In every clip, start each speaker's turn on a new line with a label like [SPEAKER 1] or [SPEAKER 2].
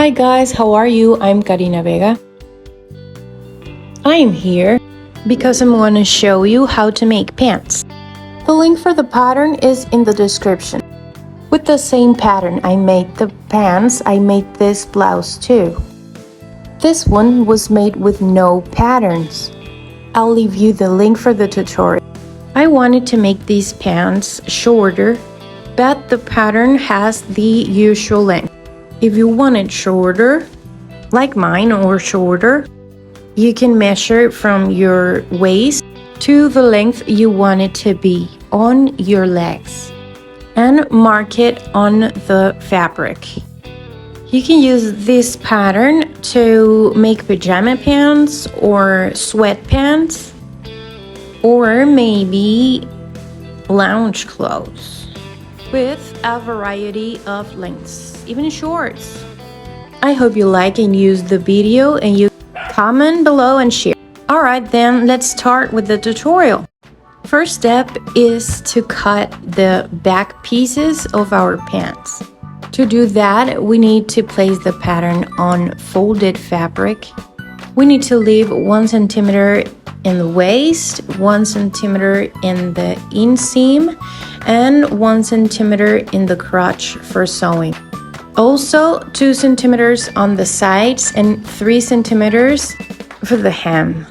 [SPEAKER 1] Hi guys, how are you? I'm Karina Vega. I'm here because I'm going to show you how to make pants. The link for the pattern is in the description. With the same pattern I made the pants, I made this blouse too. This one was made with no patterns. I'll leave you the link for the tutorial. I wanted to make these pants shorter, but the pattern has the usual length. If you want it shorter, like mine or shorter, you can measure from your waist to the length you want it to be on your legs and mark it on the fabric. You can use this pattern to make pajama pants or sweatpants or maybe lounge clothes with a variety of lengths, even shorts. I hope you like and use the video and you comment below and share. Alright then, let's start with the tutorial. First step is to cut the back pieces of our pants. To do that, we need to place the pattern on folded fabric. We need to leave 1 centimeter in the waist, 1 centimeter in the inseam, and 1 centimeter in the crotch for sewing. Also 2 centimeters on the sides and 3 centimeters for the hem.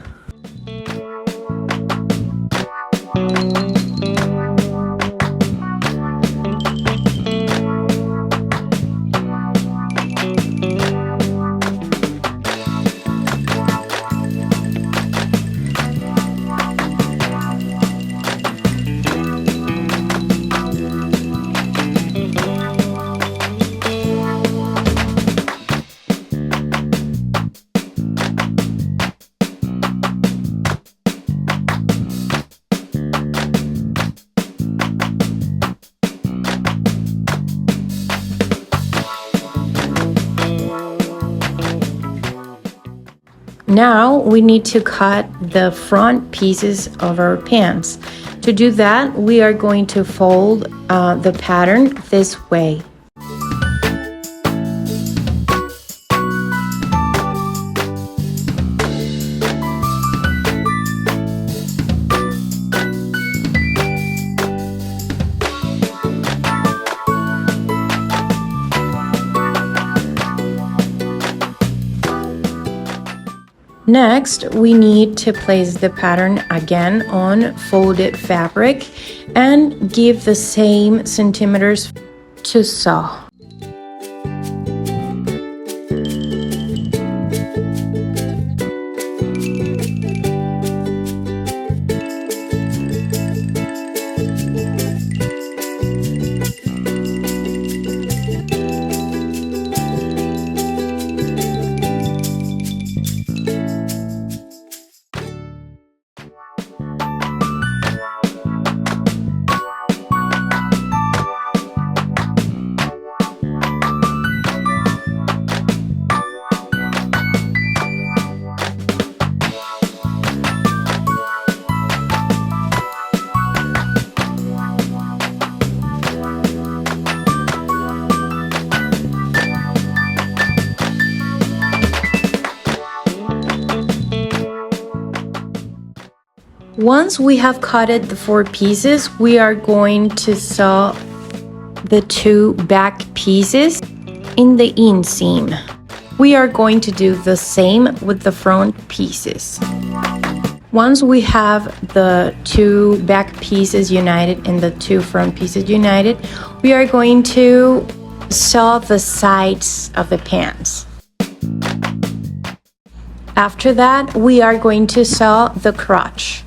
[SPEAKER 1] Now we need to cut the front pieces of our pants. To do that, we are going to fold the pattern this way. Next, we need to place the pattern again on folded fabric and give the same centimeters to sew. Once we have cutted the 4 pieces, we are going to sew the 2 back pieces in the inseam. We are going to do the same with the front pieces. Once we have the 2 back pieces united and the 2 front pieces united, we are going to sew the sides of the pants. After that, we are going to sew the crotch.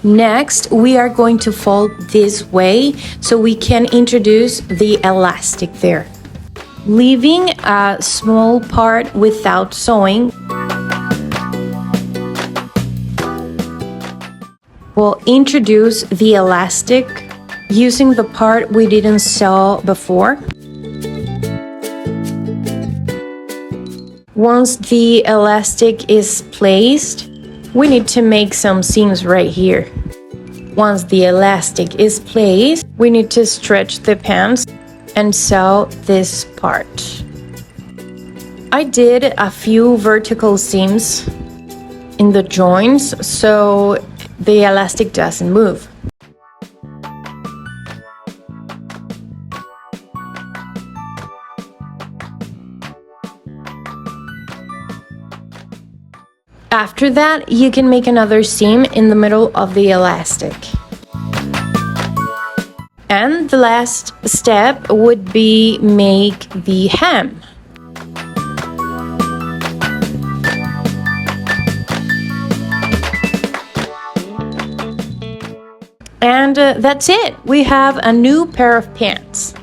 [SPEAKER 1] Next, we are going to fold this way so we can introduce the elastic there, leaving a small part without sewing. We'll introduce the elastic using the part we didn't sew before. Once the elastic is placed, we need to make some seams right here. Once the elastic is placed, we need to stretch the pants and sew this part. I did a few vertical seams in the joints so the elastic doesn't move. After that, you can make another seam in the middle of the elastic. And the last step would be make the hem. And that's it. We have a new pair of pants.